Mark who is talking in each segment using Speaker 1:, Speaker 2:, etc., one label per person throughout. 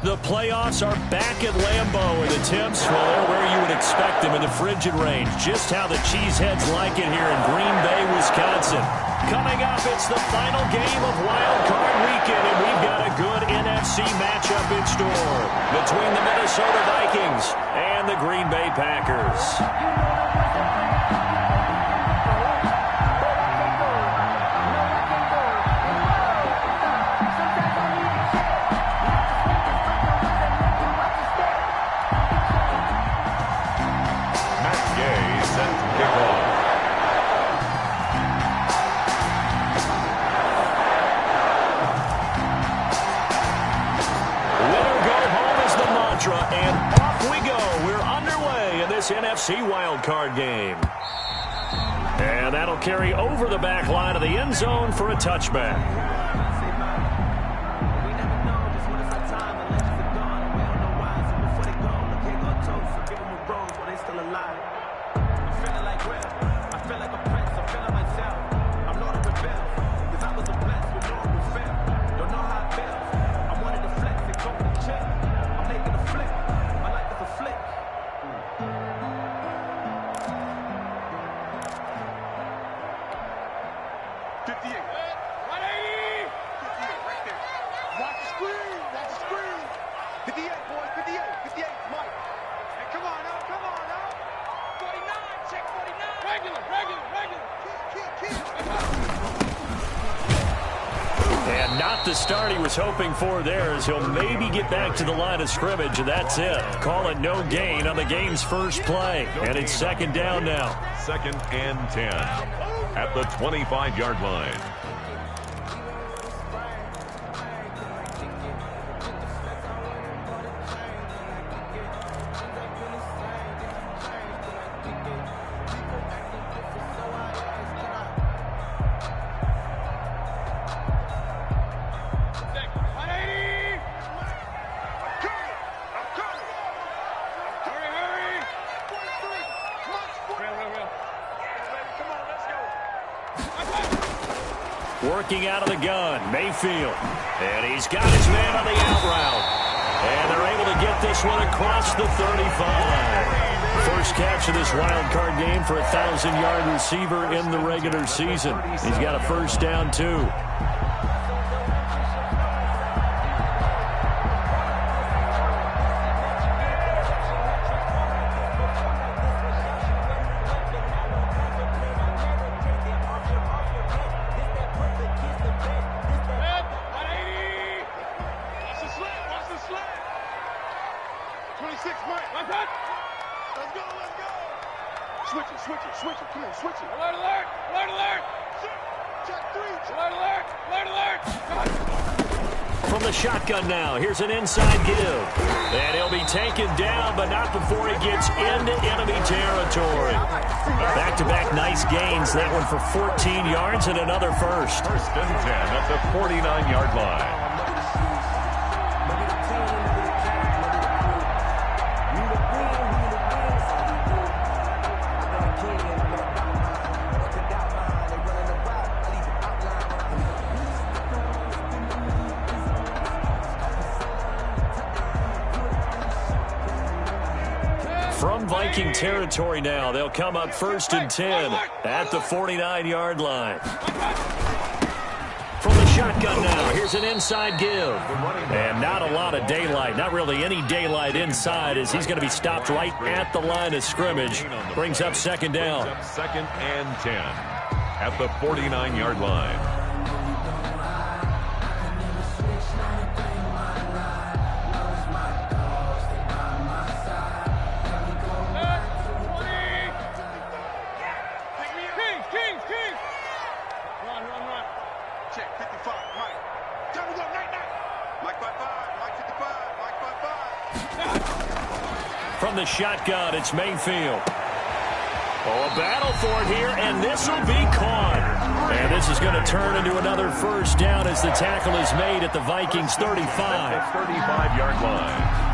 Speaker 1: The playoffs are back at Lambeau, and the temps, well, they're where you would expect them in the frigid range. Just how the Cheeseheads like it here in Green Bay, Wisconsin. Coming up, it's the final game of Wildcard Weekend, and we've got a good NFC matchup in store between the Minnesota Vikings and the Green Bay Packers. And off we go. We're underway in this NFC wildcard game. And that'll carry over the back line of the end zone for a touchback. And not the start he was hoping for there, as he'll maybe get back to the line of scrimmage, and that's it. Call it no gain on the game's first play. And it's second down now.
Speaker 2: 2nd and 10 at the 25-yard line.
Speaker 1: Working out of the gun, Mayfield. And he's got his man on the out route. And they're able to get this one across the 35. First catch of this wild card game for a 1,000-yard receiver in the regular season. He's got a first down, too.
Speaker 3: Switch it, come on, switch it.
Speaker 4: Alert, alert, alert, alert.
Speaker 3: Check 3.
Speaker 4: Alert, alert, alert, alert.
Speaker 1: From the shotgun now, here's an inside give. And he'll be taken down, but not before he gets into enemy territory. Back-to-back nice gains. That one for 14 yards and another first.
Speaker 2: 1st and 10 at the 49-yard line.
Speaker 1: From Viking territory now, they'll come up 1st and 10 at the 49-yard line. From the shotgun now, here's an inside give. And not a lot of daylight, not really any daylight inside, as he's going to be stopped right at the line of scrimmage. Brings up 2nd down.
Speaker 2: 2nd and 10 at the 49-yard line.
Speaker 1: From the shotgun, it's Mayfield. Oh, a battle for it here, and this will be caught. And this is going to turn into another first down as the tackle is made at the Vikings 35.
Speaker 2: 35-yard line.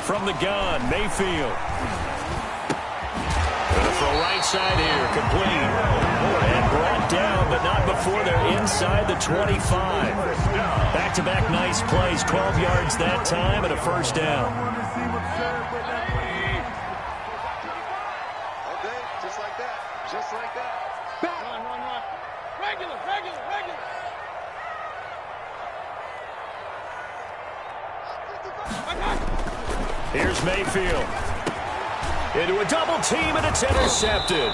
Speaker 1: From the gun, Mayfield. Gonna throw right side here, complete. And brought down, but not before they're inside the 25. Back-to-back nice plays, 12 yards that time and a first down.
Speaker 3: Okay, just like that. Just like that.
Speaker 4: Run. Regular.
Speaker 1: Here's Mayfield. Into a double team, and it's intercepted.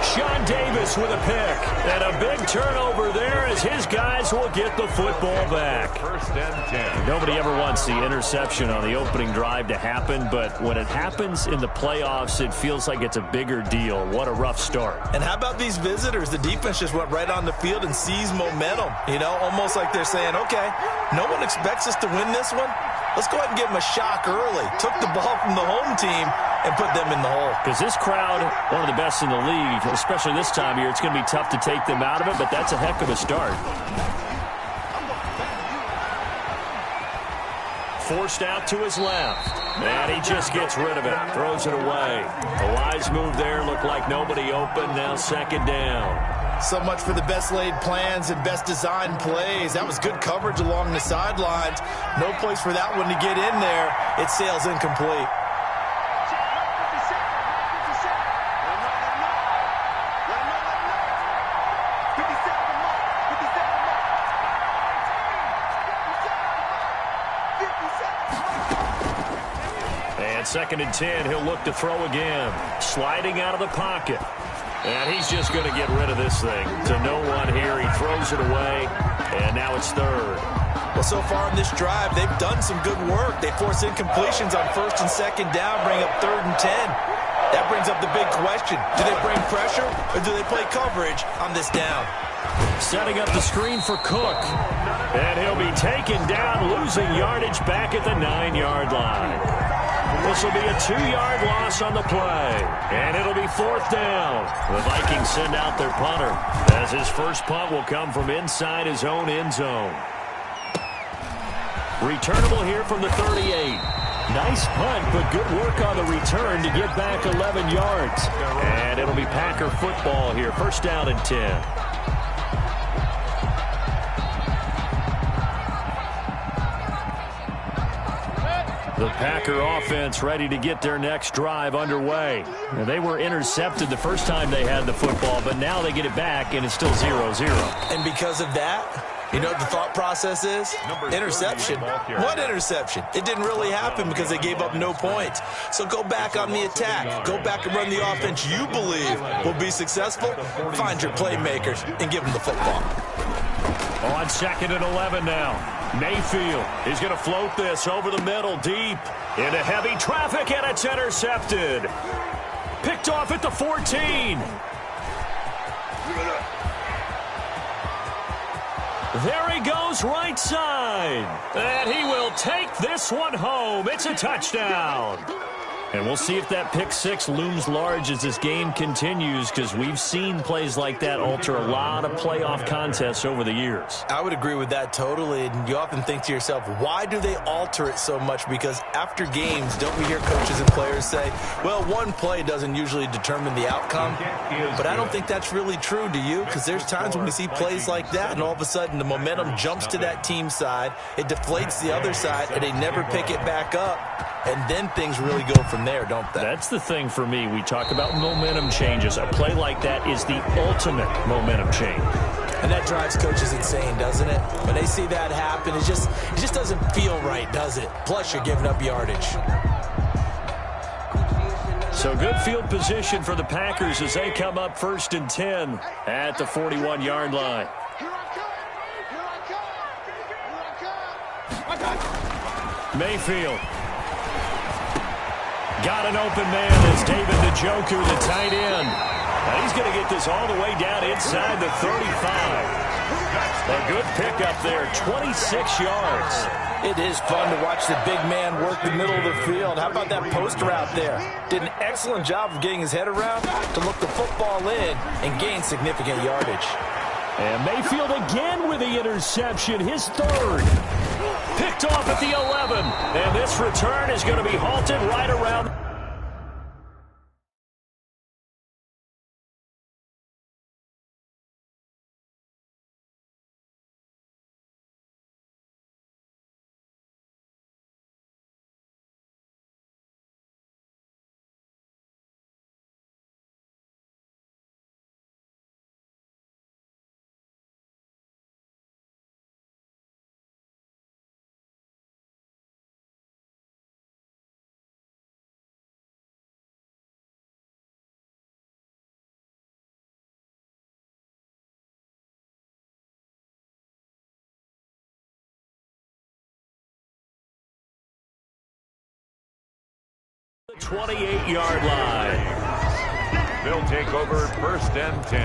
Speaker 1: Sean Davis with a pick. And a big turnover there as his guys will get the football back.
Speaker 2: First and 10.
Speaker 1: Nobody ever wants the interception on the opening drive to happen, but when it happens in the playoffs, it feels like it's a bigger deal. What a rough start.
Speaker 5: And how about these visitors? The defense just went right on the field and seized momentum. You know, almost like they're saying, okay, no one expects us to win this one. Let's go ahead and give them a shock early. Took the ball from the home team and put them in the hole.
Speaker 1: Because this crowd, one of the best in the league, especially this time of year, it's going to be tough to take them out of it, but that's a heck of a start. Forced out to his left. And he just gets rid of it. Throws it away. A wise move there. Looked like nobody open. Now second down.
Speaker 5: So much for the best laid plans and best designed plays. That was good coverage along the sidelines. No place for that one to get in there. It sails incomplete.
Speaker 1: And second and 10, he'll look to throw again. Sliding out of the pocket. And he's just going to get rid of this thing. To no one here. He throws it away. And now it's third.
Speaker 5: Well, so far in this drive, they've done some good work. They force incompletions on first and second down, bring up third and 10. That brings up the big question. Do they bring pressure or do they play coverage on this down?
Speaker 1: Setting up the screen for Cook. And he'll be taken down, losing yardage back at the 9-yard line. This will be a 2-yard loss on the play. And it'll be fourth down. The Vikings send out their punter, as his first punt will come from inside his own end zone. Returnable here from the 38. Nice punt, but good work on the return to get back 11 yards. And it'll be Packer football here. First down and 10. The Packer offense ready to get their next drive underway. Now, they were intercepted the first time they had the football, but now they get it back, and it's still 0-0.
Speaker 5: And because of that, you know what the thought process is? Interception. What interception? It didn't really happen because they gave up no points. So go back on the attack. Go back and run the offense you believe will be successful. Find your playmakers and give them the football.
Speaker 1: On second and 11 now. Mayfield is going to float this over the middle, deep into heavy traffic, and it's intercepted. Picked off at the 14. There he goes, right side. And he will take this one home. It's a touchdown. And we'll see if that pick six looms large as this game continues, because we've seen plays like that alter a lot of playoff contests over the years.
Speaker 5: I would agree with that totally. And you often think to yourself, why do they alter it so much? Because after games, don't we hear coaches and players say, well, one play doesn't usually determine the outcome. But I don't think that's really true, do you? Because there's times when we see plays like that, and all of a sudden the momentum jumps to that team side. It deflates the other side, and they never pick it back up. And then things really go from there, don't they?
Speaker 1: That's the thing for me. We talk about momentum changes. A play like that is the ultimate momentum change.
Speaker 5: And that drives coaches insane, doesn't it? When they see that happen, it just doesn't feel right, does it? Plus, you're giving up yardage.
Speaker 1: So good field position for the Packers as they come up first and 10 at the 41-yard line. Mayfield. Got an open man as David Njoku, the tight end. Now he's going to get this all the way down inside the 35. A good pickup there, 26 yards.
Speaker 5: It is fun to watch the big man work the middle of the field. How about that post route there? Did an excellent job of getting his head around to look the football in and gain significant yardage.
Speaker 1: And Mayfield again with the interception, his third. Picked off at the 11. And this return is going to be halted right around. The 28-yard line.
Speaker 2: They'll take over 1st and 10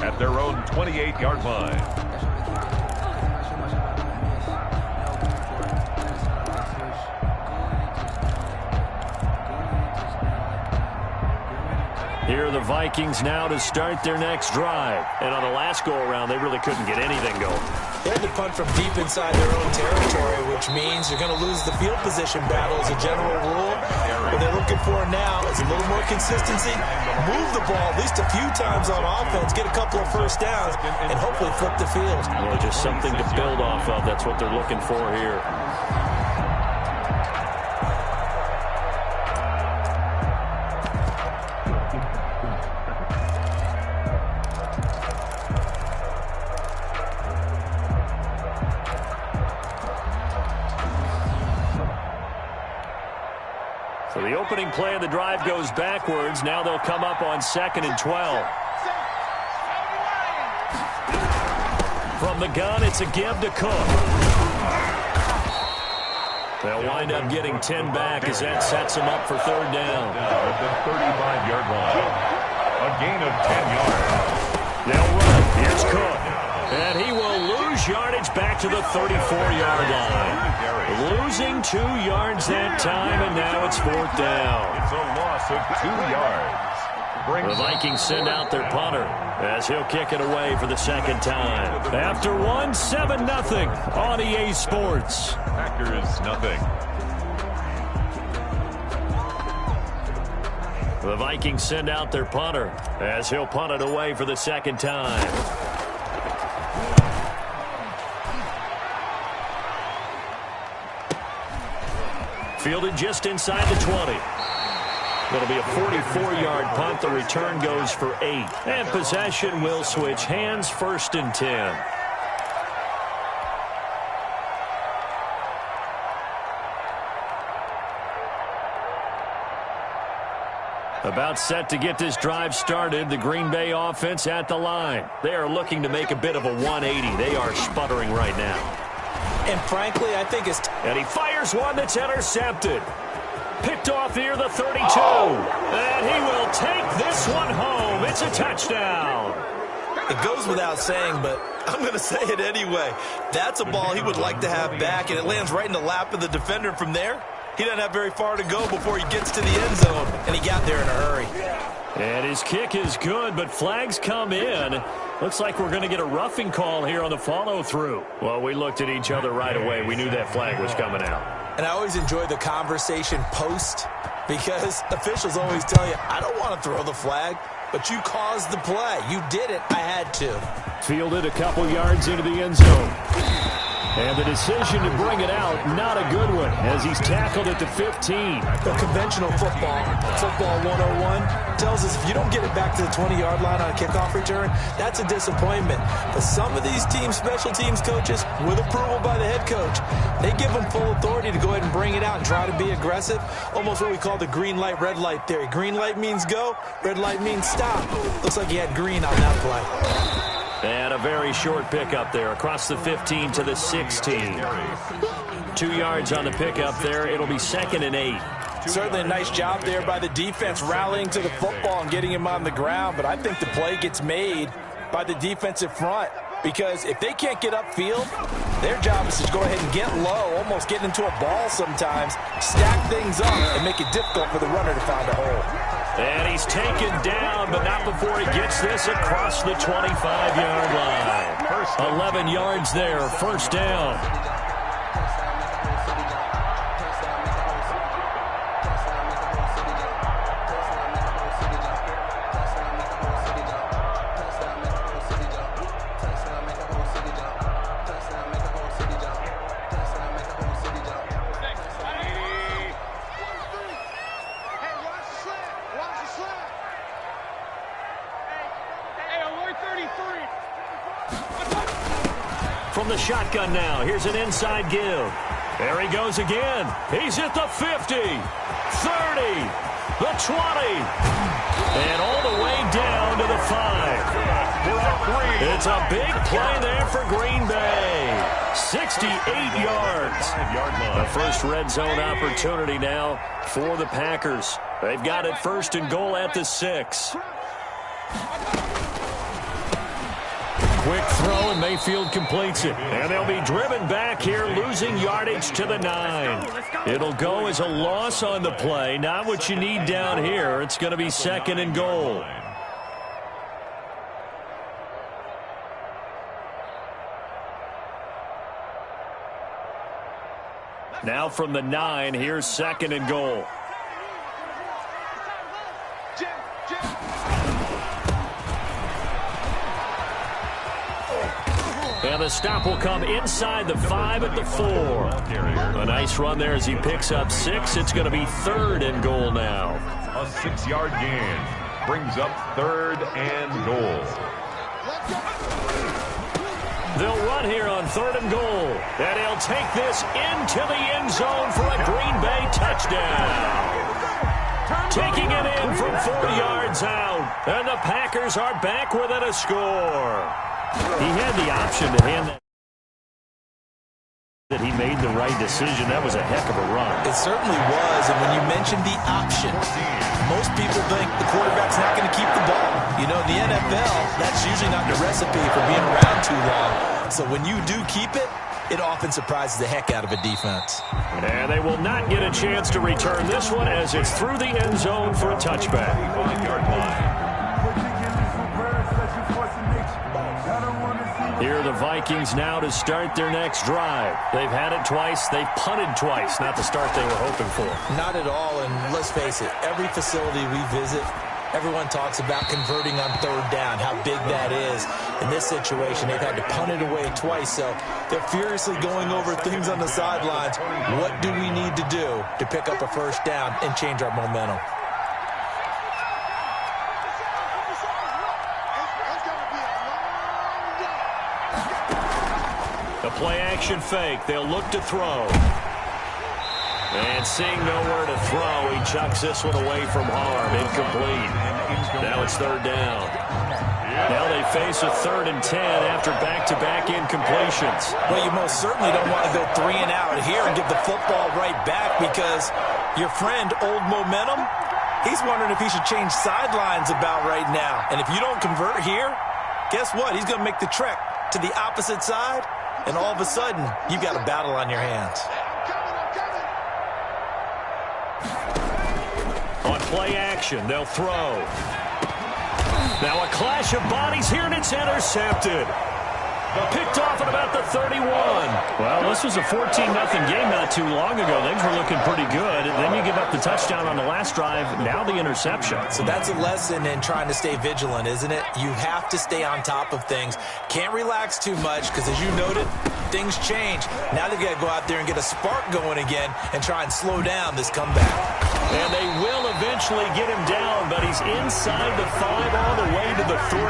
Speaker 2: at their own 28-yard line.
Speaker 1: Here are the Vikings now to start their next drive. And on the last go-around, they really couldn't get anything going.
Speaker 5: They had to punt from deep inside their own territory, which means you're going to lose the field position battle as a general rule. What they're looking for now is a little more consistency, move the ball at least a few times on offense, get a couple of first downs, and hopefully flip the field.
Speaker 1: Well, just something to build off of. That's what they're looking for here. So the opening play of the drive goes backwards. Now they'll come up on 2nd and 12. From the gun, it's a give to Cook. They'll wind up getting 10 back as that sets them up for 3rd down.
Speaker 2: At the 35-yard line. A gain of 10 yards.
Speaker 1: They'll run. Here's Cook. And he will lose yardage back to the 34-yard line. Losing 2 yards that time, and now it's 4th down.
Speaker 2: It's a loss of 2 yards.
Speaker 1: The Vikings send out their punter as he'll kick it away for the 2nd time. After one, 7-0 on EA Sports.
Speaker 2: Packers nothing.
Speaker 1: The Vikings send out their punter as he'll punt it away for the 2nd time. Fielded just inside the 20. It'll be a 44-yard punt. The return goes for 8. And possession will switch hands, 1st and 10. About set to get this drive started. The Green Bay offense at the line. They are looking to make a bit of a 180. They are sputtering right now.
Speaker 5: And frankly, I think it's...
Speaker 1: And he fires one that's intercepted. Picked off near the 32. And he will take this one home. It's a touchdown.
Speaker 5: It goes without saying, but I'm going to say it anyway. That's a ball he would like to have back, and it lands right in the lap of the defender from there. He doesn't have very far to go before he gets to the end zone, and he got there in a hurry.
Speaker 1: And his kick is good, but flags come in. Looks like we're going to get a roughing call here on the follow-through. Well, we looked at each other right away. We knew that flag was coming out.
Speaker 5: And I always enjoy the conversation post because officials always tell you, I don't want to throw the flag, but you caused the play. You did it. I had to.
Speaker 1: Fielded a couple yards into the end zone. And the decision to bring it out, not a good one, as he's tackled at the 15.
Speaker 5: The conventional football 101, tells us if you don't get it back to the 20-yard line on a kickoff return, that's a disappointment. But some of these teams, special teams coaches, with approval by the head coach, they give them full authority to go ahead and bring it out and try to be aggressive. Almost what we call the green light, red light theory. Green light means go, red light means stop. Looks like he had green on that play.
Speaker 1: And a very short pickup there across the 15 to the 16. 2 yards on the pickup there. It'll be 2nd and 8.
Speaker 5: Certainly a nice job there by the defense rallying to the football and getting him on the ground. But I think the play gets made by the defensive front because if they can't get upfield, their job is to go ahead and get low, almost get into a ball sometimes, stack things up, and make it difficult for the runner to find a hole.
Speaker 1: And he's taken down, but not before he gets this across the 25-yard line. 11 yards there, 1st down. the shotgun now. Here's an inside give. There he goes again. He's at the 50, 30, the 20, and all the way down to the 5. It's a big play there for Green Bay. 68 yards. The first red zone opportunity now for the Packers. They've got it first and goal at the 6. Quick throw, and Mayfield completes it. And they'll be driven back here, losing yardage to the 9. It'll go as a loss on the play. Not what you need down here. It's going to be second and goal. Now from the 9, here's second and goal. And the stop will come inside the 5 at the 4. A nice run there as he picks up 6. It's going to be third and goal now.
Speaker 2: A 6-yard gain brings up third and goal.
Speaker 1: They'll run here on third and goal. And he'll take this into the end zone for a Green Bay touchdown. Taking it in from 4 yards out. And the Packers are back within a score. He had the option to hand that he made the right decision. That was a heck of a run.
Speaker 5: It certainly was, and when you mentioned the option, most people think the quarterback's not going to keep the ball. You know, in the NFL, that's usually not the recipe for being around too long. So when you do keep it, it often surprises the heck out of a defense.
Speaker 1: And they will not get a chance to return this one as it's through the end zone for a touchback.
Speaker 2: 1-yard line.
Speaker 1: Here are the Vikings now to start their next drive. They've had it twice. They've punted twice. Not the start they were hoping for.
Speaker 5: Not at all, and let's face it, every facility we visit, everyone talks about converting on third down, how big that is. In this situation, they've had to punt it away twice, so they're furiously going over things on the sidelines. What do we need to do to pick up a first down and change our momentum?
Speaker 1: The play-action fake. They'll look to throw. And seeing nowhere to throw, he chucks this one away from harm. Incomplete. Now it's third down. Now they face a 3rd and 10 after back-to-back incompletions.
Speaker 5: Well, you most certainly don't want to go 3 and out here and give the football right back because your friend, Old Momentum, he's wondering if he should change sidelines about right now. And if you don't convert here, guess what? He's going to make the trek to the opposite side. And all of a sudden, you've got a battle on your hands.
Speaker 1: On play action, they'll throw. Now a clash of bodies here, and it's intercepted. Picked off at about the 31. Well, this was a 14-0 game not too long ago. Things were looking pretty good. And then you give up the touchdown on the last drive. Now the interception.
Speaker 5: So that's a lesson in trying to stay vigilant, isn't it? You have to stay on top of things. Can't relax too much because, as you noted, things change. Now they've got to go out there and get a spark going again and try and slow down this comeback.
Speaker 1: And they will eventually get him down, but he's inside the 5 all the way to the 3.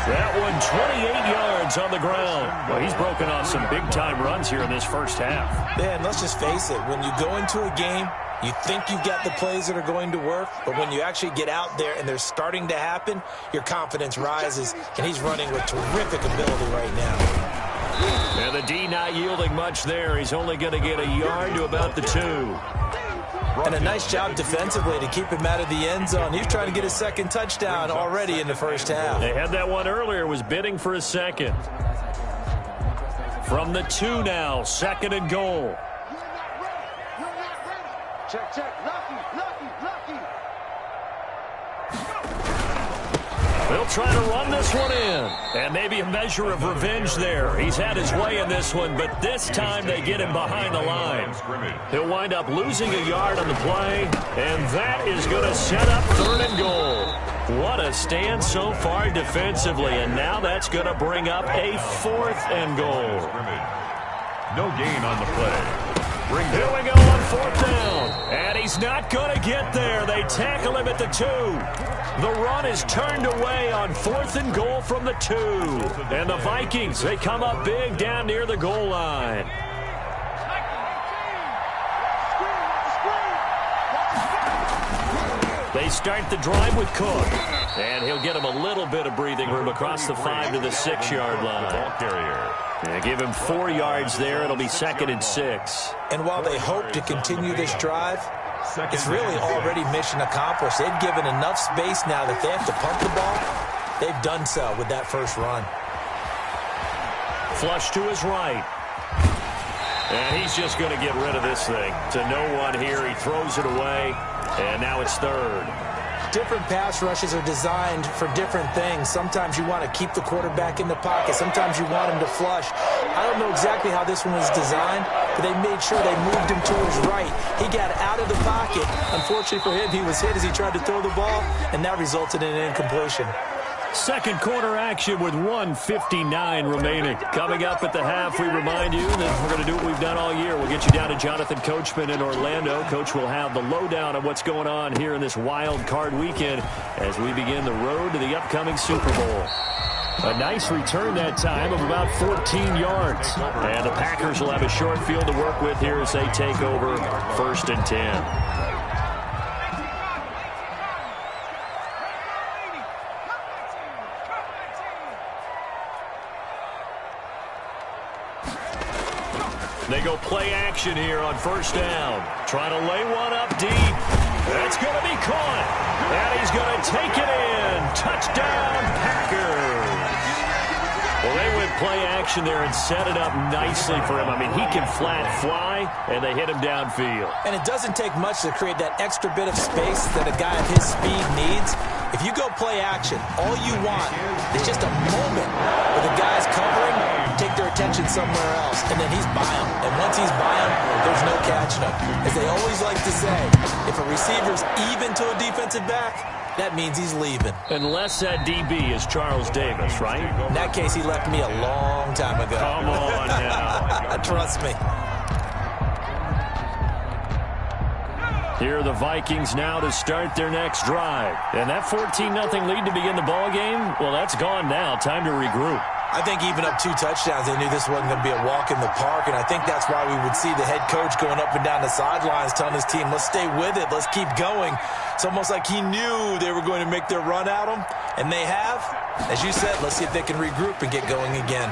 Speaker 1: That one 28 yards on the ground. Well, he's broken off some big-time runs here in this first half.
Speaker 5: Yeah, and let's just face it. When you go into a game, you think you've got the plays that are going to work, but when you actually get out there and they're starting to happen, your confidence rises, and he's running with terrific ability right now.
Speaker 1: And the D not yielding much there. He's only going to get a yard to about the 2.
Speaker 5: And a nice job defensively to keep him out of the end zone. He's trying to get his second touchdown already in the first half.
Speaker 1: They had that one earlier, was bidding for a second. From the 2 now, second and goal.
Speaker 4: Check, check. Lucky.
Speaker 1: They'll try to run this one in. And maybe a measure of revenge there. He's had his way in this one, but this time they get him behind the line. He'll wind up losing a yard on the play, and that is going to set up third and goal. What a stand so far defensively, and now that's going to bring up a 4th and goal.
Speaker 2: No gain on the play.
Speaker 1: Here we go on 4th down. And he's not going to get there. They tackle him at the 2. The run is turned away on 4th and goal from the 2. And the Vikings, they come up big down near the goal line. They start the drive with Cook. And he'll get him a little bit of breathing room across the 5 to the 6-yard line. And give him 4 yards there. It'll be 2nd and 6.
Speaker 5: And while they hope to continue this drive, it's really already mission accomplished. They've given enough space now that they have to punt the ball. They've done so with that first run.
Speaker 1: Flush to his right. And he's just going to get rid of this thing. To no one here. He throws it away. And now it's 3rd.
Speaker 5: Different pass rushes are designed for different things. Sometimes you want to keep the quarterback in the pocket. Sometimes you want him to flush. I don't know exactly how this one was designed, but they made sure they moved him to his right. He got out of the pocket. Unfortunately for him, he was hit as he tried to throw the ball, and that resulted in an incompletion.
Speaker 1: Second quarter action with 1:59 remaining. Coming up at the half, we remind you that we're going to do what we've done all year. We'll get you down to Jonathan Coachman in Orlando. Coach will have the lowdown on what's going on here in this wild card weekend as we begin the road to the upcoming Super Bowl. A nice return that time of about 14 yards. And the Packers will have a short field to work with here as they take over 1st and 10. They go play action here on 1st down. Trying to lay one up deep. That's going to be caught. And he's going to take it in. Touchdown, Packers. Well, they went play action there and set it up nicely for him. I mean, he can flat fly, and they hit him downfield.
Speaker 5: And it doesn't take much to create that extra bit of space that a guy of his speed needs. If you go play action, all you want is just a moment where the guy's covering, take their attention somewhere else, and then he's by him. And once he's by him, there's no catching him. As they always like to say, if a receiver's even to a defensive back, that means he's leaving.
Speaker 1: Unless that DB is Charles Davis, right?
Speaker 5: In that case, he left me a long time ago.
Speaker 1: Come on now.
Speaker 5: Trust me.
Speaker 1: Here are the Vikings now to start their next drive. And that 14-0 lead to begin the ball game, well, that's gone now. Time to regroup.
Speaker 5: I think even up 2 touchdowns, they knew this wasn't going to be a walk in the park, and I think that's why we would see the head coach going up and down the sidelines telling his team, let's stay with it, let's keep going. It's almost like he knew they were going to make their run at him, and they have. As you said, let's see if they can regroup and get going again.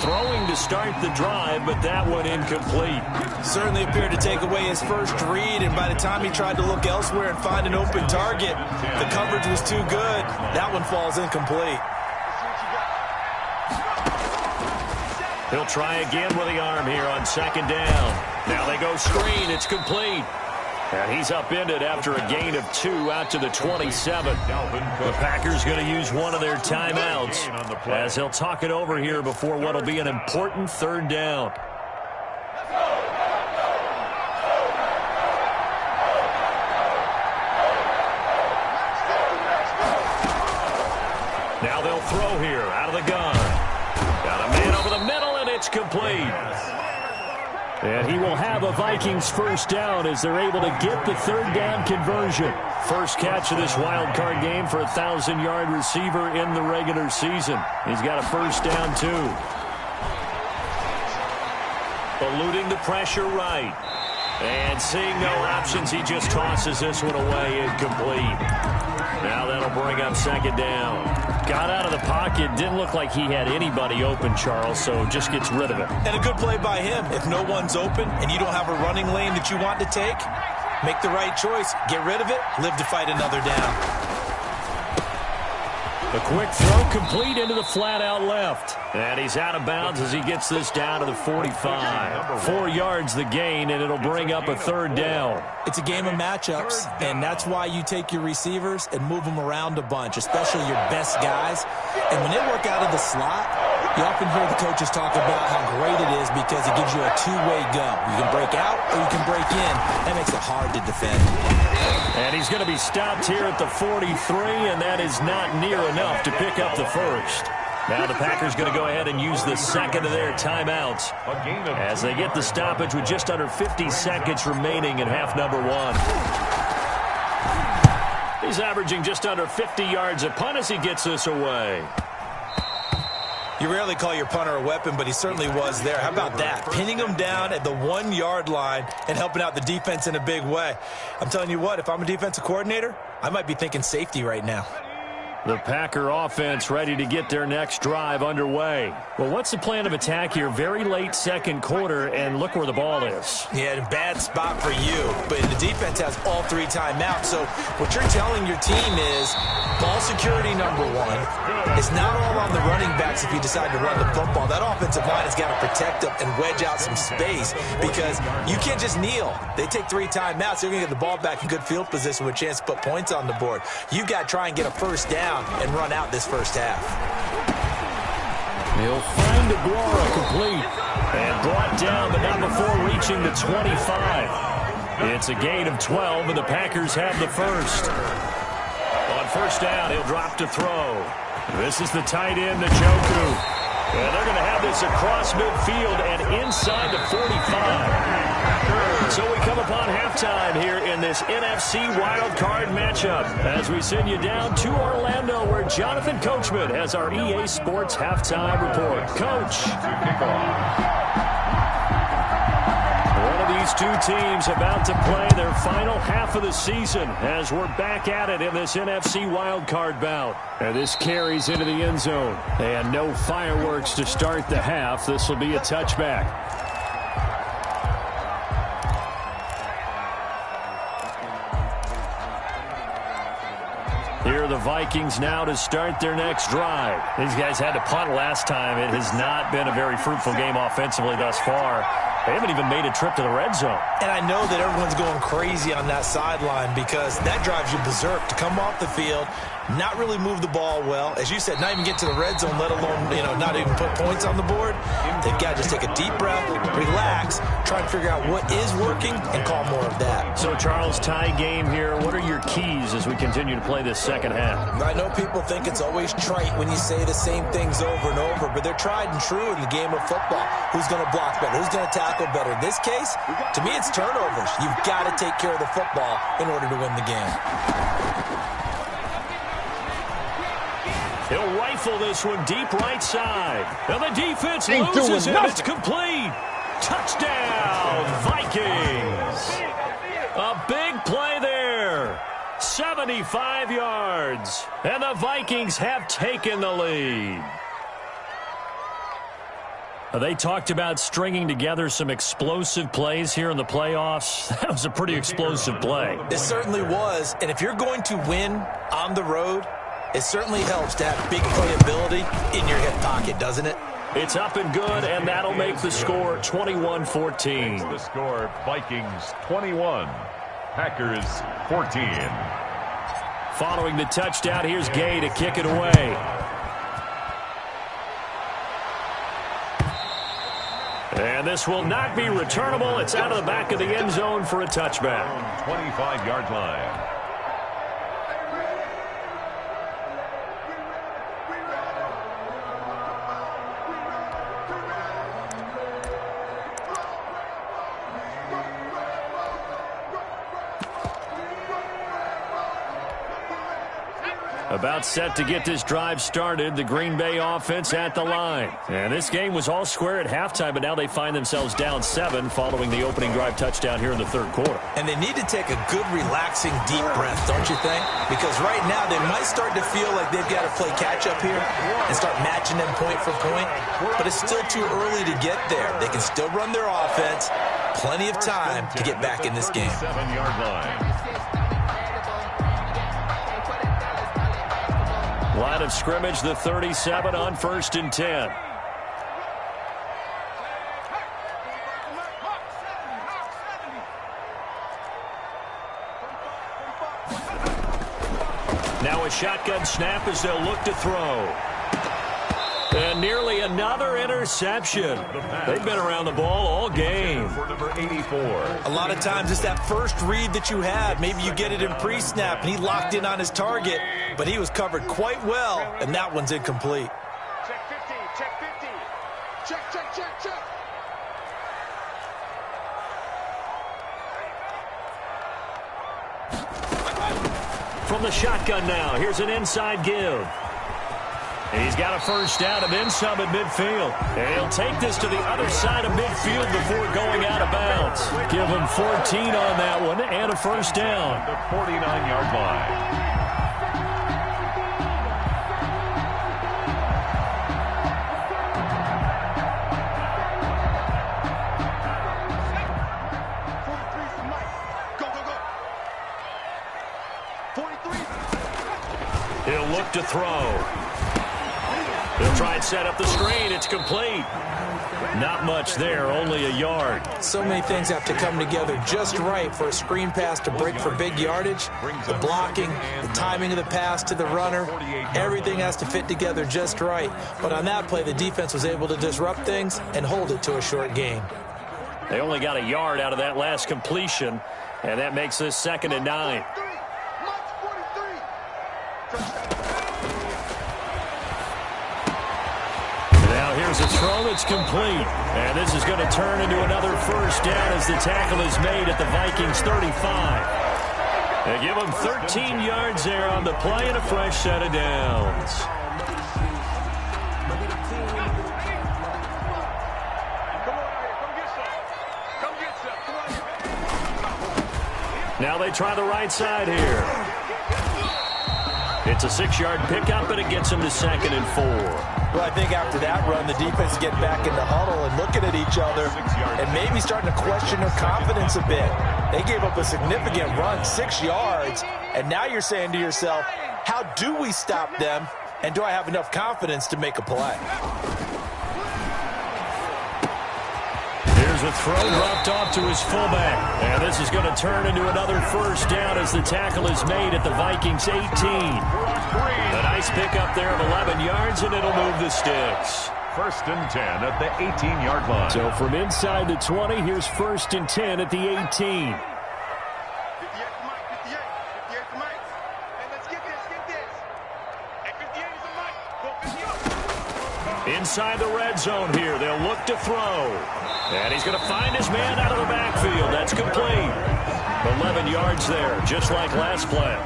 Speaker 1: Throwing to start the drive, but that one incomplete.
Speaker 5: Certainly appeared to take away his first read, and by the time he tried to look elsewhere and find an open target, the coverage was too good. That one falls incomplete.
Speaker 1: He'll try again with the arm here on 2nd down. Now they go screen. It's complete. And he's upended after a gain of 2 out to the 27. The Packers going to use one of their timeouts as he'll talk it over here before what will be an important 3rd down. Now they'll throw here out of the gun. Got a man over the middle, and it's complete. And he will have a Vikings 1st down as they're able to get the 3rd down conversion. First catch of this wild card game for a 1,000-yard receiver in the regular season. He's got a 1st down, too. Eluding the pressure right. And seeing no options, he just tosses this one away incomplete. Now that'll bring up 2nd down. Got out of the pocket. Didn't look like he had anybody open, Charles, so just gets rid of it.
Speaker 5: And a good play by him. If no one's open and you don't have a running lane that you want to take, make the right choice. Get rid of it. Live to fight another down.
Speaker 1: A quick throw complete into the flat out left. And he's out of bounds as he gets this down to the 45. 4 yards the gain, and it'll bring up a 3rd down.
Speaker 5: It's a game of matchups, and that's why you take your receivers and move them around a bunch, especially your best guys. And when they work out of the slot, you often hear the coaches talk about how great it is because it gives you a two-way go. You can break out or you can break in. That makes it hard to defend.
Speaker 1: And he's going to be stopped here at the 43, and that is not near enough to pick up the 1st. Now the Packers going to go ahead and use the second of their timeouts as they get the stoppage with just under 50 seconds remaining in half number one. He's averaging just under 50 yards a punt as he gets this away.
Speaker 5: You rarely call your punter a weapon, but he certainly was there. How about that? Pinning him down at the 1-yard line and helping out the defense in a big way. I'm telling you what, if I'm a defensive coordinator, I might be thinking safety right now.
Speaker 1: The Packer offense ready to get their next drive underway. Well, what's the plan of attack here? Very late second quarter, and look where the ball is.
Speaker 5: Yeah, in a bad spot for you, but the defense has all 3 timeouts. So what you're telling your team is ball security number 1. It's not all on the running backs if you decide to run the football. That offensive line has got to protect them and wedge out some space because you can't just kneel. They take 3 timeouts. They're going to get the ball back in good field position with a chance to put points on the board. You've got to try and get a first down and run out this first half.
Speaker 1: He'll find Aguara complete and brought down, but not before reaching the 25. It's a gain of 12, and the Packers have the first. On first down, he'll drop to throw. This is the tight end, Njoku. And they're going to have this across midfield and inside the 45. So we come upon halftime here in this NFC Wildcard matchup as we send you down to Orlando where Jonathan Coachman has our EA Sports halftime report. Coach. One of these two teams about to play their final half of the season as we're back at it in this NFC Wildcard bout. And this carries into the end zone. And no fireworks to start the half. This will be a touchback. Here are the Vikings now to start their next drive. These guys had to punt last time. It has not been a very fruitful game offensively thus far. They haven't even made a trip to the red zone. And I know that everyone's going crazy on that sideline because that drives you berserk to come off the field, not really move the ball well. As you said, not even get to the red zone, let alone, not even put points on the board. They've got to just take a deep breath, relax, try and figure out what is working, and call more of that. So, Charles, tie game here. What are your keys as we continue to play this second half? I know people think it's always trite when you say the same things over and over, but they're tried and true in the game of football. Who's going to block better? Who's going to tackle better? In this case, to me, it's turnovers. You've got to take care of the football in order to win the game. He'll rifle this one deep right side. And the defense loses it. It's complete. Touchdown, Vikings. A big play there. 75 yards. And the Vikings have taken the lead. They talked about stringing together some explosive plays here in the playoffs. That was a pretty explosive play.
Speaker 5: It certainly was. And if you're going to win on the road, it certainly helps to have big playability in your hip pocket, doesn't it?
Speaker 1: It's up and good, and that'll make the score 21-14.
Speaker 2: The score, Vikings 21, Packers 14.
Speaker 1: Following the touchdown, here's Gay to kick it away. And this will not be returnable. It's out of the back of the end zone for a touchback.
Speaker 2: 25-yard line.
Speaker 1: About set to get this drive started, the Green Bay offense at the line. And this game was all square at halftime, but now they find themselves down 7 following the opening drive touchdown here in the third quarter.
Speaker 5: And they need to take a good, relaxing, deep breath, don't you think? Because right now they might start to feel like they've got to play catch-up here and start matching them point for point. But it's still too early to get there. They can still run their offense. Plenty of time to get back in this game.
Speaker 2: 7-yard line.
Speaker 1: Line of scrimmage, the 37 on 1st and 10. Now a shotgun snap as they'll look to throw. And nearly another interception. They've been around the ball all game.
Speaker 2: For number 84.
Speaker 5: A lot of times it's that first read that you have. Maybe you get it in pre-snap, and he locked in on his target, but he was covered quite well, and that one's incomplete.
Speaker 1: From the shotgun now, here's an inside give. And he's got a first down and then some at midfield. And he'll take this to the other side of midfield before going out of bounds. Give him 14 on that one and a first down.
Speaker 2: The 49-yard line.
Speaker 1: He'll look to throw. He'll try and set up the screen. It's complete. Not much there, only a yard.
Speaker 5: So many things have to come together just right for a screen pass to break for big yardage. The blocking, the timing of the pass to the runner, everything has to fit together just right. But on that play, the defense was able to disrupt things and hold it to a short gain.
Speaker 1: They only got a yard out of that last completion, and that makes this 2nd and 9. Now here's a throw that's complete. And this is going to turn into another first down as the tackle is made at the Vikings 35. They give them 13 yards there on the play and a fresh set of downs. Now they try the right side here. It's a 6-yard pickup, and it gets them to 2nd and 4.
Speaker 5: Well, I think after that run, the defense get back in the huddle and looking at each other and maybe starting to question their confidence a bit. They gave up a significant run, 6 yards, and now you're saying to yourself, how do we stop them, and do I have enough confidence to make a play?
Speaker 1: Here's a throw dropped off to his fullback. And this is going to turn into another first down as the tackle is made at the Vikings 18. A nice pickup there of 11 yards, and it'll move the sticks.
Speaker 2: 1st and 10 at the 18-yard line.
Speaker 1: So from inside the 20, here's 1st and 10 at the 18. Inside the red zone here, they'll look to throw. And he's going to find his man out of the backfield. That's complete. 11 yards there, just like last play.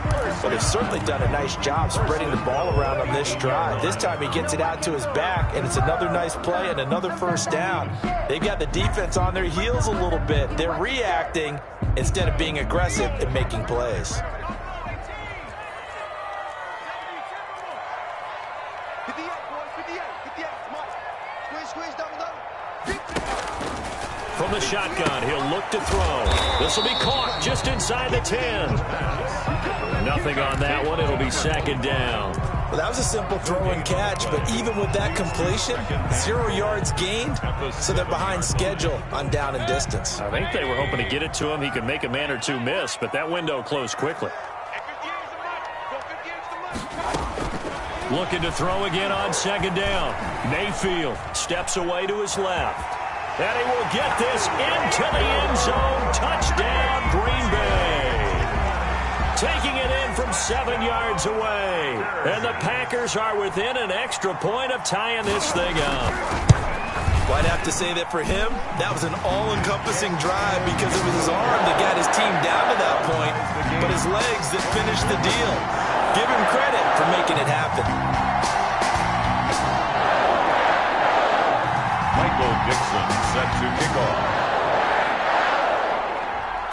Speaker 5: But they've certainly done a nice job spreading the ball around on this drive. This time he gets it out to his back, and it's another nice play and another first down. They've got the defense on their heels a little bit. They're reacting instead of being aggressive and making plays.
Speaker 1: From the shotgun, he'll look to throw. This will be caught just inside the 10. Nothing on that one. It'll be 2nd down.
Speaker 5: Well, that was a simple throw and catch, but even with that completion, 0 yards gained, so they're behind schedule on down and distance.
Speaker 1: I think they were hoping to get it to him. He could make a man or two miss, but that window closed quickly. Looking to throw again on 2nd down. Mayfield steps away to his left. And he will get this into the end zone. Touchdown, Green Bay. Taking it in from 7 yards away. And the Packers are within an extra point of tying this thing up.
Speaker 5: Well, I'd have to say that for him, that was an all-encompassing drive because it was his arm that got his team down to that point, but his legs that finished the deal. Give him credit for making it happen.
Speaker 2: Michael Dixon set to kick off.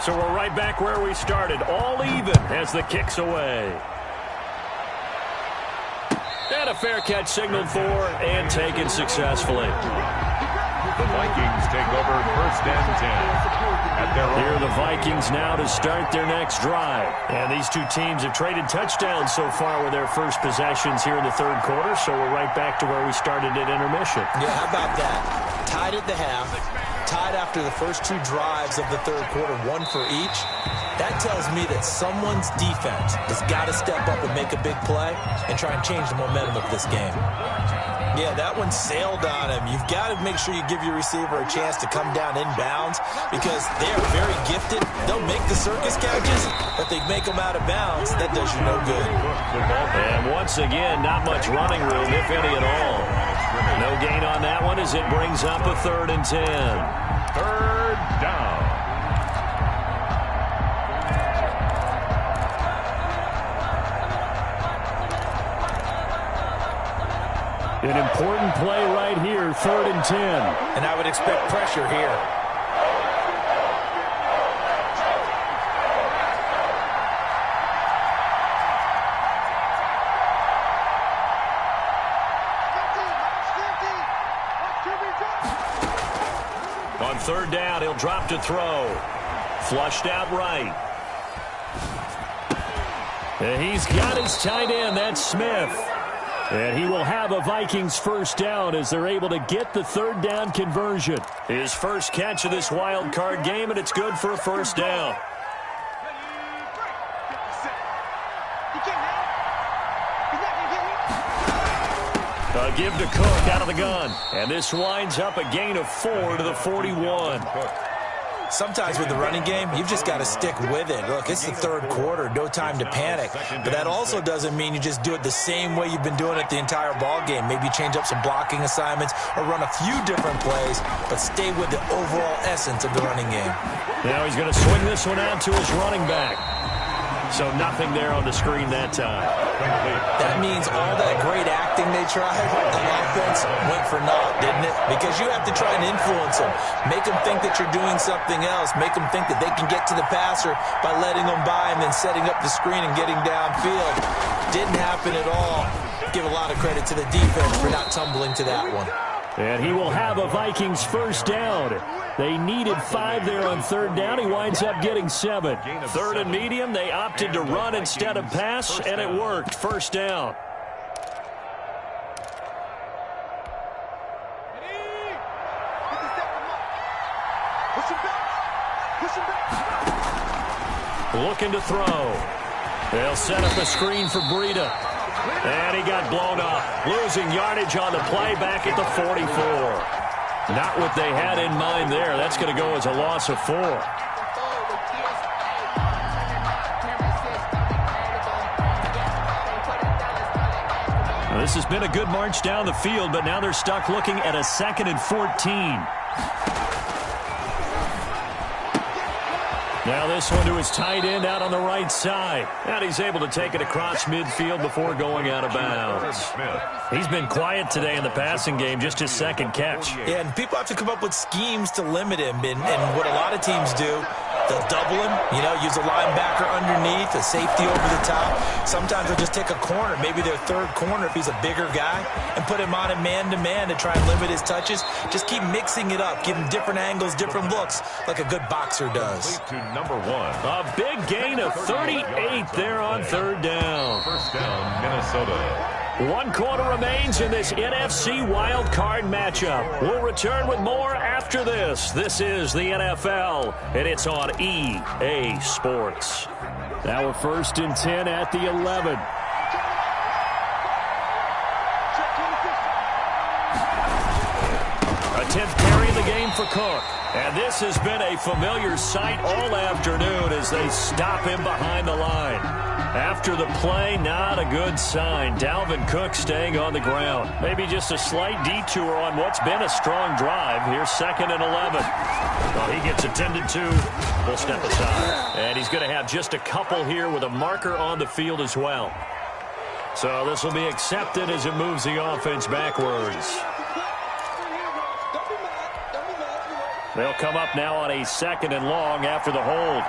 Speaker 1: So we're right back where we started, all even as the kick's away. And a fair catch signaled for and taken successfully.
Speaker 2: The Vikings take over 1st and 10.
Speaker 1: Here are the Vikings now to start their next drive. And these two teams have traded touchdowns so far with their first possessions here in the 3rd quarter, so we're right back to where we started at intermission.
Speaker 5: Yeah, how about that? Tied at the half, tied after the first 2 drives of the 3rd quarter, 1 for each. That tells me that someone's defense has got to step up and make a big play and try and change the momentum of this game. Yeah, that one sailed on him. You've got to make sure you give your receiver a chance to come down inbounds because they are very gifted. They'll make the circus catches, but they make them out of bounds. That does you no good.
Speaker 1: And once again, not much running room, if any at all. No gain on that one as it brings up a 3rd and 10.
Speaker 2: 3rd down.
Speaker 1: An important play right here, 3rd and 10.
Speaker 5: And I would expect pressure here.
Speaker 1: On 3rd down, he'll drop to throw. Flushed out right. And he's got his tight end. That's Smith. And he will have a Vikings 1st down as they're able to get the 3rd down conversion. His first catch of this wild card game, and it's good for a 1st down. A give to Cook out of the gun. And this winds up a gain of 4 to the 41.
Speaker 5: Sometimes with the running game, you've just got to stick with it. Look, it's the 3rd quarter, no time to panic. But that also doesn't mean you just do it the same way you've been doing it the entire ball game. Maybe change up some blocking assignments or run a few different plays, but stay with the overall essence of the running game.
Speaker 1: Now he's going to swing this one out to his running back. So nothing there on the screen that time.
Speaker 5: That means all that great acting they tried on offense went for naught, didn't it? Because you have to try and influence them. Make them think that you're doing something else. Make them think that they can get to the passer by letting them by and then setting up the screen and getting downfield. Didn't happen at all. Give a lot of credit to the defense for not tumbling to that one.
Speaker 1: And he will have a Vikings 1st down. They needed 5 there on 3rd down. He winds up getting 7. 3rd and medium, they opted to run instead of pass, and it worked. 1st down. Looking to throw. They'll set up a screen for Breida. And he got blown up. Losing yardage on the play back at the 44. Not what they had in mind there. That's going to go as a loss of 4. Now, this has been a good march down the field, but now they're stuck looking at a 2nd and 14. Now this one to his tight end out on the right side. And he's able to take it across midfield before going out of bounds. He's been quiet today in the passing game, just his 2nd catch.
Speaker 5: Yeah, and people have to come up with schemes to limit him. And what a lot of teams do, they'll double him, use a linebacker underneath, a safety over the top. Sometimes they'll just take a corner, maybe their 3rd corner if he's a bigger guy, and put him on a man-to-man to try and limit his touches. Just keep mixing it up, give him different angles, different looks, like a good boxer does.
Speaker 2: Number 1.
Speaker 1: A big gain of 38 there on 3rd down.
Speaker 2: 1st down, Minnesota.
Speaker 1: 1 quarter remains in this NFC wild card matchup. We'll return with more after this. This is the NFL, and it's on EA Sports. Now we're 1st and 10 at the 11. A 10th carry of the game for Cook. And this has been a familiar sight all afternoon as they stop him behind the line. After the play, not a good sign. Dalvin Cook staying on the ground. Maybe just a slight detour on what's been a strong drive. Here's 2nd and 11. Well, he gets attended to. We'll step aside. And he's going to have just a couple here with a marker on the field as well. So this will be accepted as it moves the offense backwards. They'll come up now on a 2nd and long after the hold.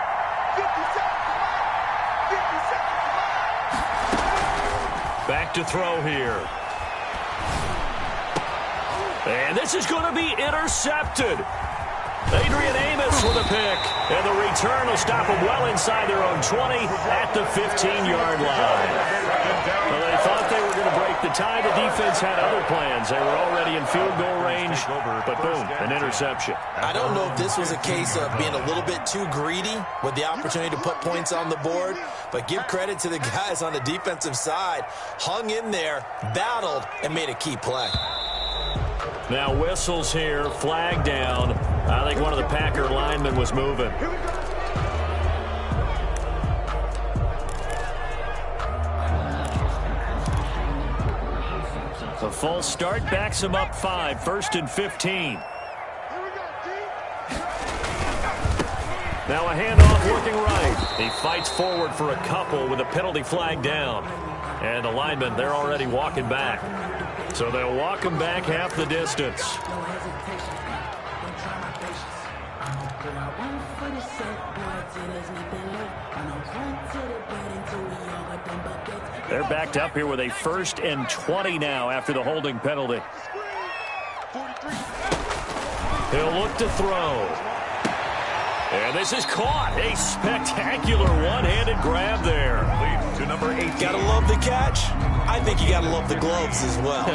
Speaker 1: Back to throw here. And this is going to be intercepted. Adrian Amos with a pick. And the return will stop them well inside their own 20 at the 15-yard line. Well, they thought they were going to break the tie. The defense had other plans. They were already in field goal range, but boom, an interception.
Speaker 5: I don't know if this was a case of being a little bit too greedy with the opportunity to put points on the board, but give credit to the guys on the defensive side. Hung in there, battled, and made a key play.
Speaker 1: Now whistles here, flag down. I think one of the Packer linemen was moving. The false start backs him up 5, 1st and 15. Now a handoff looking right. He fights forward for a couple with a penalty flag down. And the linemen, they're already walking back. So they'll walk him back half the distance. They're backed up here with a 1st and 20 now after the holding penalty. He'll look to throw. And this is caught. A spectacular one-handed grab there.
Speaker 2: Lead to number 8.
Speaker 5: Gotta love the catch. I think you gotta love the gloves as well.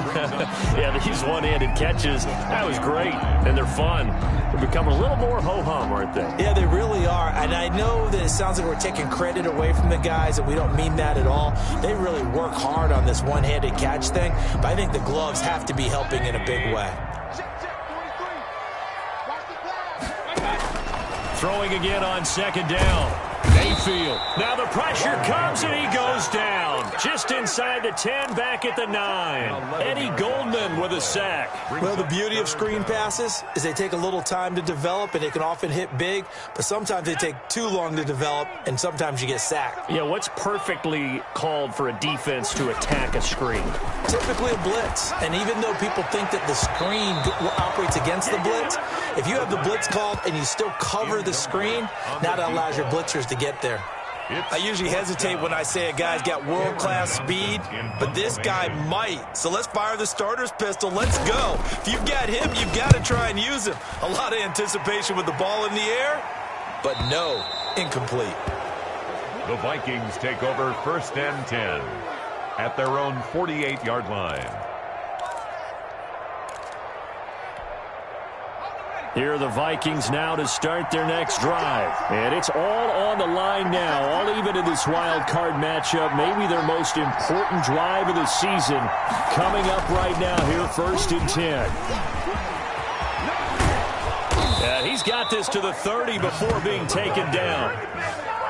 Speaker 1: Yeah, these one-handed catches, that was great. And they're fun. They're becoming a little more ho-hum, aren't they?
Speaker 5: Yeah, they really are. And I know that it sounds like we're taking credit away from the guys, and we don't mean that at all. They really work hard on this one-handed catch thing. But I think the gloves have to be helping in a big way.
Speaker 1: Throwing again on 2nd down. Mayfield. Now the pressure comes and he goes down. Just inside the 10, back at the 9. Eddie Goldman with a sack.
Speaker 5: Well, the beauty of screen passes is they take a little time to develop, and they can often hit big, but sometimes they take too long to develop, and sometimes you get sacked.
Speaker 1: Yeah, what's perfectly called for a defense to attack a screen?
Speaker 5: Typically a blitz, and even though people think that the screen operates against the blitz, if you have the blitz called and you still cover the screen, now that allows your blitzers to get there. I usually hesitate when I say a guy's got world-class speed, but this guy might. So let's fire the starter's pistol. Let's go. If you've got him, you've got to try and use him. A lot of anticipation with the ball in the air, but no, incomplete.
Speaker 2: The Vikings take over 1st and 10 at their own 48-yard line.
Speaker 1: Here are the Vikings now to start their next drive. And it's all on the line now, all even in this wild card matchup. Maybe their most important drive of the season coming up right now here, 1st and 10. And he's got this to the 30 before being taken down.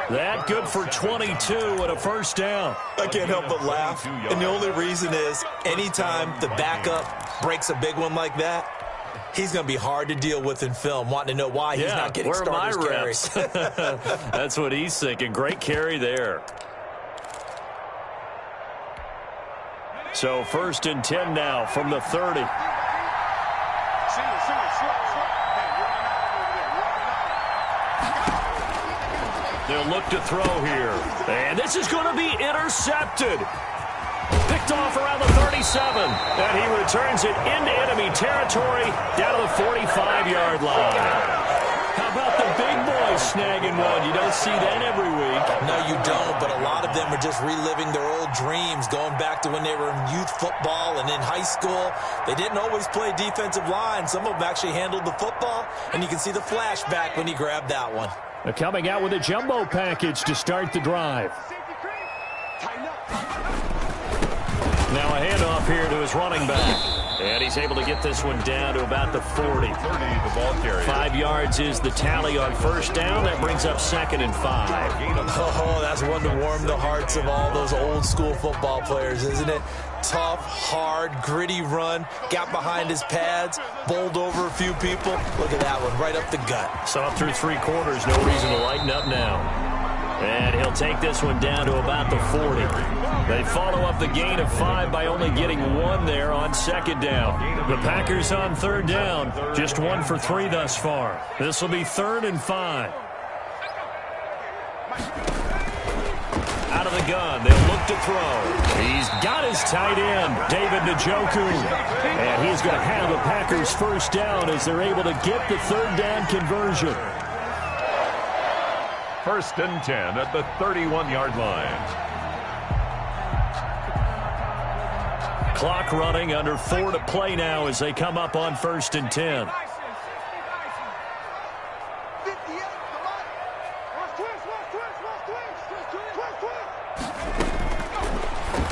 Speaker 1: That good for 22 and a 1st down.
Speaker 5: I can't help but laugh. And the only reason is anytime the backup breaks a big one like that, he's going to be hard to deal with in film, wanting to know why he's not getting starters carries.
Speaker 1: That's what he's thinking. Great carry there. So 1st and 10 now from the 30. They'll look to throw here. And this is going to be intercepted. Picked off around the 37. And he returns it into enemy territory down to the 45-yard line. How about the big boys snagging one? You don't see that every week.
Speaker 5: No, you don't, but a lot of them are just reliving their old dreams, going back to when they were in youth football and in high school. They didn't always play defensive line. Some of them actually handled the football, and you can see the flashback when he grabbed that one.
Speaker 1: They're coming out with a jumbo package to start the drive. Now a handoff here to his running back. And he's able to get this one down to about the 40.
Speaker 2: 30, the ball carrier.
Speaker 1: 5 yards is the tally on 1st down. That brings up 2nd and 5.
Speaker 5: Oh, that's one to warm the hearts of all those old school football players, isn't it? Tough, hard, gritty run. Got behind his pads, bowled over a few people. Look at that one, right up the gut.
Speaker 1: Saw it through 3 quarters. No reason to lighten up now. And he'll take this one down to about the 40. They follow up the gain of 5 by only getting 1 there on 2nd down. The Packers on 3rd down, just 1 for 3 thus far. This will be 3rd and 5. Out of the gun, they'll look to throw. He's got his tight end, David Njoku. And he's going to have the Packers 1st down as they're able to get the 3rd down conversion.
Speaker 2: 1st and 10 at the 31-yard line.
Speaker 1: Clock running, under 4 to play now as they come up on 1st and 10.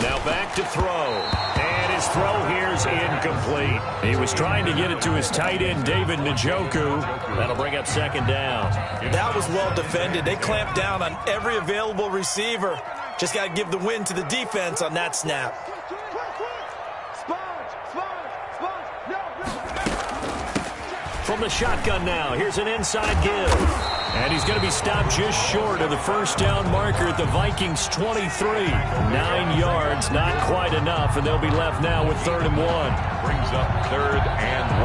Speaker 1: Now back to throw. And his throw here is incomplete. He was trying to get it to his tight end, David Njoku. That'll bring up 2nd down.
Speaker 5: That was well defended. They clamped down on every available receiver. Just got to give the win to the defense on that snap.
Speaker 1: from the shotgun now. Here's an inside give. And he's going to be stopped just short of the first down marker at the Vikings 23. 9 yards, not quite enough, and they'll be left now with 3rd and 1.
Speaker 2: Brings up 3rd and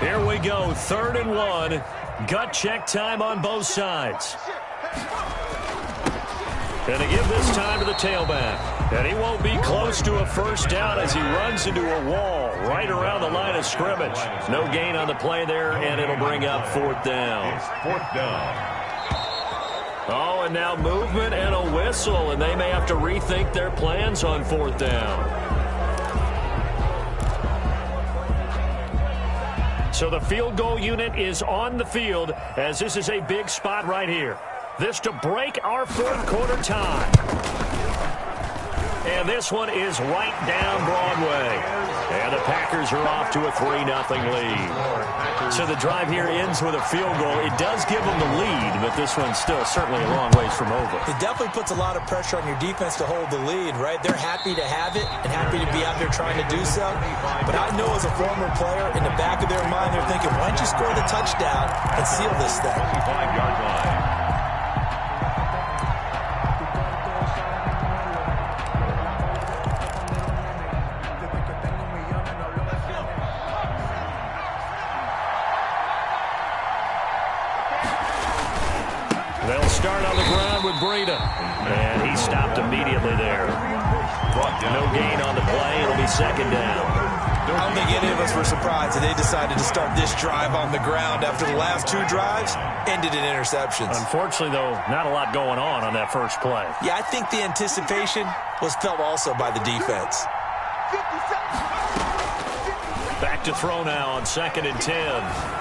Speaker 2: 1.
Speaker 1: Here we go, 3rd and 1. Gut check time on both sides. And they give this time to the tailback. And he won't be close to a first down as he runs into a wall right around the line of scrimmage. No gain on the play there, and it'll bring up 4th down.
Speaker 2: It's 4th down.
Speaker 1: Oh, and now movement and a whistle, and they may have to rethink their plans on 4th down. So the field goal unit is on the field as this is a big spot right here. This to break our 4th quarter tie. And this one is right down Broadway. And the Packers are off to a 3-0 lead. So the drive here ends with a field goal. It does give them the lead, but this one's still certainly a long ways from over.
Speaker 5: It definitely puts a lot of pressure on your defense to hold the lead, right? They're happy to have it and happy to be out there trying to do so. But I know as a former player, in the back of their mind, they're thinking, why don't you score the touchdown and seal this thing?
Speaker 2: 25-yard line.
Speaker 1: They'll start on the ground with Breida. And he stopped immediately there. No gain on the play. It'll be 2nd down.
Speaker 5: I don't think any of us were surprised that they decided to start this drive on the ground after the last 2 drives ended in interceptions.
Speaker 1: Unfortunately, though, not a lot going on that first play.
Speaker 5: Yeah, I think the anticipation was felt also by the defense.
Speaker 1: Back to throw now on 2nd and 10.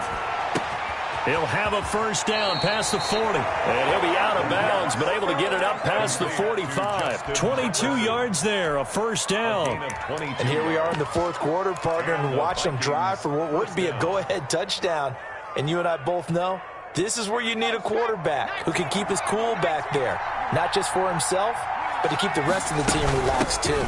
Speaker 1: He'll have a first down past the 40. And he'll be out of bounds, but able to get it up past the 45. 22 yards there, a first down.
Speaker 5: And here we are in the 4th quarter, partner, and watch them drive for what would be a go-ahead touchdown. And you and I both know this is where you need a quarterback who can keep his cool back there. Not just for himself, but to keep the rest of the team relaxed too.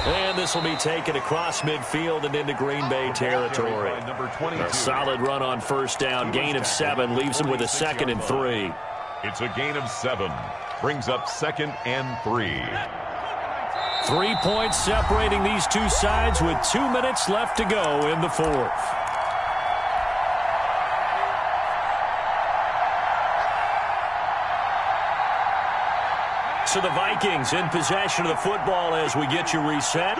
Speaker 1: And this will be taken across midfield and into Green Bay territory. A solid run on first down. Gain of 7 leaves him with a 2nd and 3.
Speaker 2: It's a gain of 7. Brings up 2nd and 3.
Speaker 1: 3 points separating these two sides with 2 minutes left to go in the 4th. So the Vikings in possession of the football as we get you reset.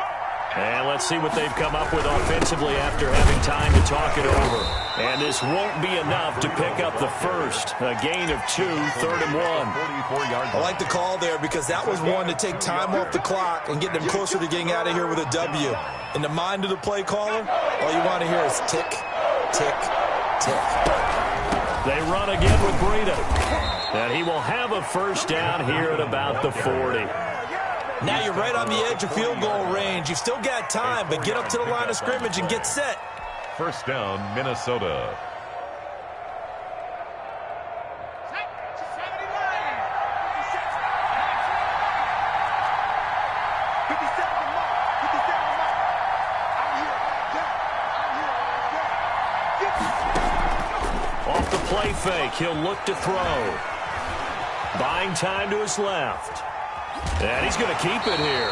Speaker 1: And let's see what they've come up with offensively after having time to talk it over. And this won't be enough to pick up the first. A gain of 2, 3rd and 1.
Speaker 5: I like the call there because that was one to take time off the clock and get them closer to getting out of here with a W. In the mind of the play caller, all you want to hear is tick, tick, tick.
Speaker 1: They run again with Breida. And he will have a first down here at about the 40.
Speaker 5: Now you're right on the edge of field goal range. You've still got time, but get up to the line of scrimmage and get set.
Speaker 2: First down, Minnesota.
Speaker 1: Off the play fake, he'll look to throw. Buying time to his left. And he's going to keep it here.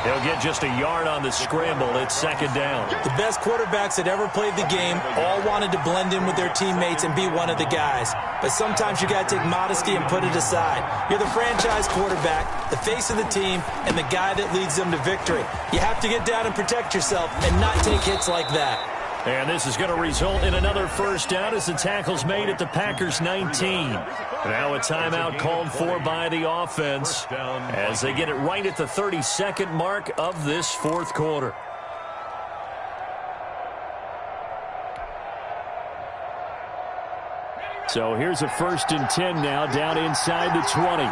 Speaker 1: He'll get just a yard on the scramble. It's 2nd down.
Speaker 5: The best quarterbacks that ever played the game all wanted to blend in with their teammates and be one of the guys. But sometimes you got to take modesty and put it aside. You're the franchise quarterback, the face of the team, and the guy that leads them to victory. You have to get down and protect yourself and not take hits like that.
Speaker 1: And this is going to result in another first down as the tackle's made at the Packers 19. Now a timeout called for by the offense as they get it right at the 32nd mark of this 4th quarter. So here's a 1st and 10 now down inside the 20.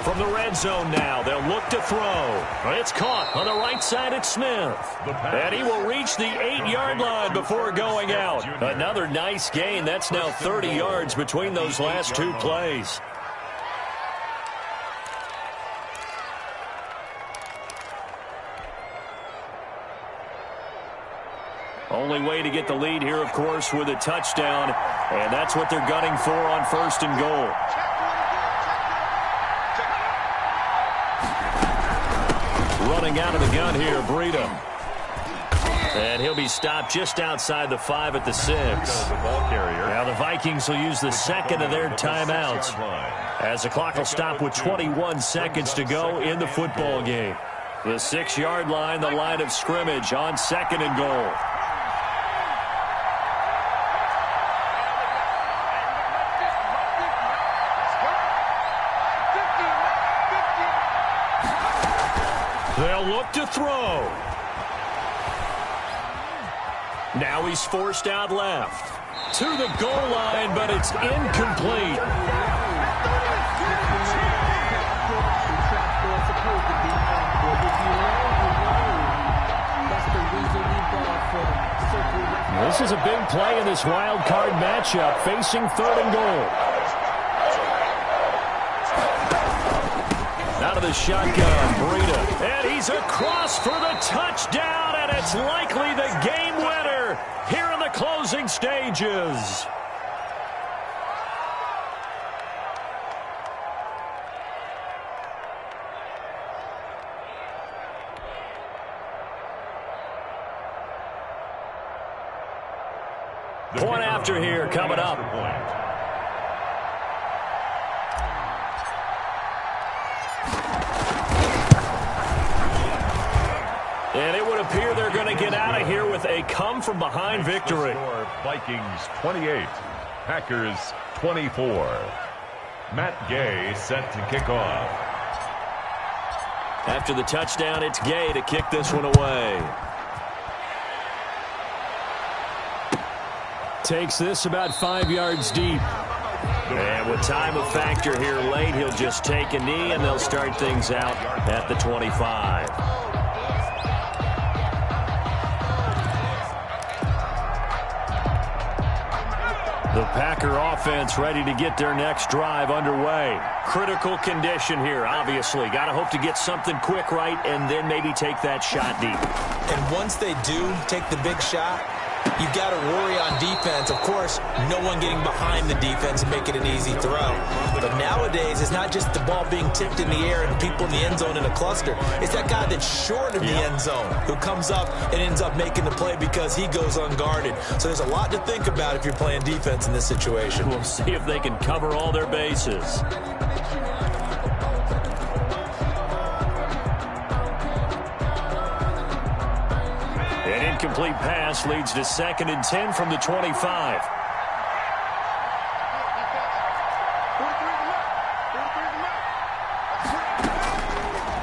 Speaker 1: From the red zone now. They'll look to throw. It's caught on the right side at Smith. And he will reach the 8-yard line before going out. Another nice gain. That's now 30 yards between those last two plays. Only way to get the lead here, of course, with a touchdown. And that's what they're gunning for on 1st and goal. Running out of the gun here, Breida. And he'll be stopped just outside the 5 at the 6. Now the Vikings will use the second of their timeouts as the clock will stop with 21 seconds to go in the football game. The 6-yard line, the line of scrimmage on 2nd and goal. They'll look to throw. Now he's forced out left. To the goal line, but it's incomplete. This is a big play in this wild card matchup, facing 3rd and goal. Out of the shotgun, Breida. And he's across for the touchdown, and it's likely the game winner here in the closing stages. Point after here coming up. And it would appear they're going to get out of here with a come-from-behind victory.
Speaker 2: Vikings 28, Packers 24. Matt Gay set to kick off.
Speaker 1: After the touchdown, it's Gay to kick this one away. Takes this about 5 yards deep. And with time a factor here late, he'll just take a knee, and they'll start things out at the 25. The Packer offense ready to get their next drive underway. Critical condition here, obviously. Got to hope to get something quick right and then maybe take that shot deep.
Speaker 5: And once they do take the big shot, you've got to worry on defense. Of course, no one getting behind the defense and making an easy throw. But nowadays, it's not just the ball being tipped in the air and people in the end zone in a cluster. It's that guy that's short of the end zone who comes up and ends up making the play because he goes unguarded. So there's a lot to think about if you're playing defense in this situation.
Speaker 1: We'll see if they can cover all their bases. An incomplete pass leads to 2nd and 10 from the 25.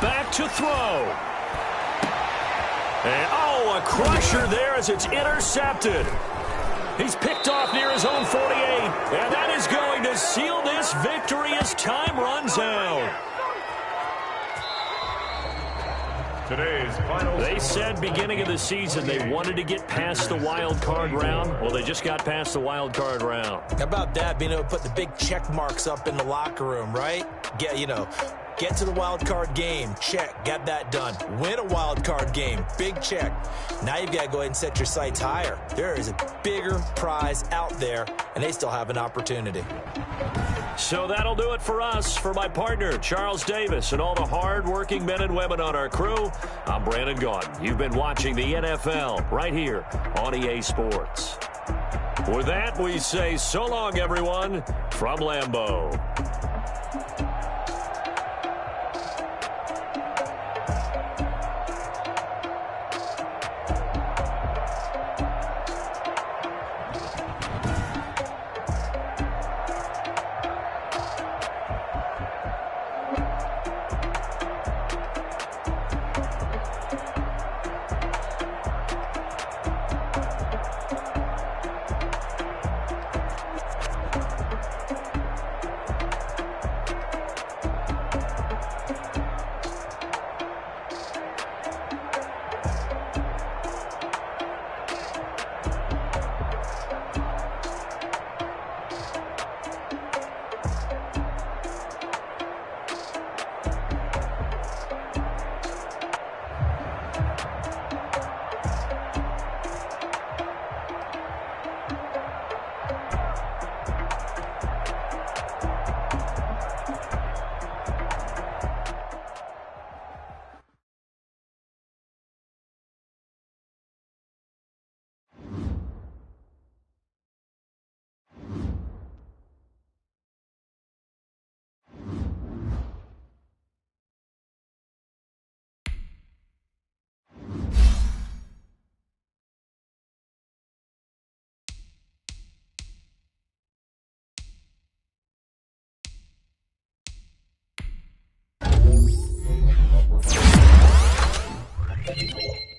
Speaker 1: Back to throw. And, oh, a crusher there as it's intercepted. He's picked off near his own 48. And that is going to seal this victory as time runs out.
Speaker 2: Today's final.
Speaker 1: They said beginning of the season they wanted to get past the wild card round. Well, they just got past the wild card round.
Speaker 5: How about that, being able to put the big check marks up in the locker room, right? Get to the wild card game. Check. Got that done. Win a wild card game. Big check. Now you've got to go ahead and set your sights higher. There is a bigger prize out there, and they still have an opportunity.
Speaker 1: So that'll do it for us. For my partner, Charles Davis, and all the hard-working men and women on our crew, I'm Brandon Gaudin. You've been watching the NFL right here on EA Sports. With that, we say so long, everyone, from Lambeau.
Speaker 2: Bye.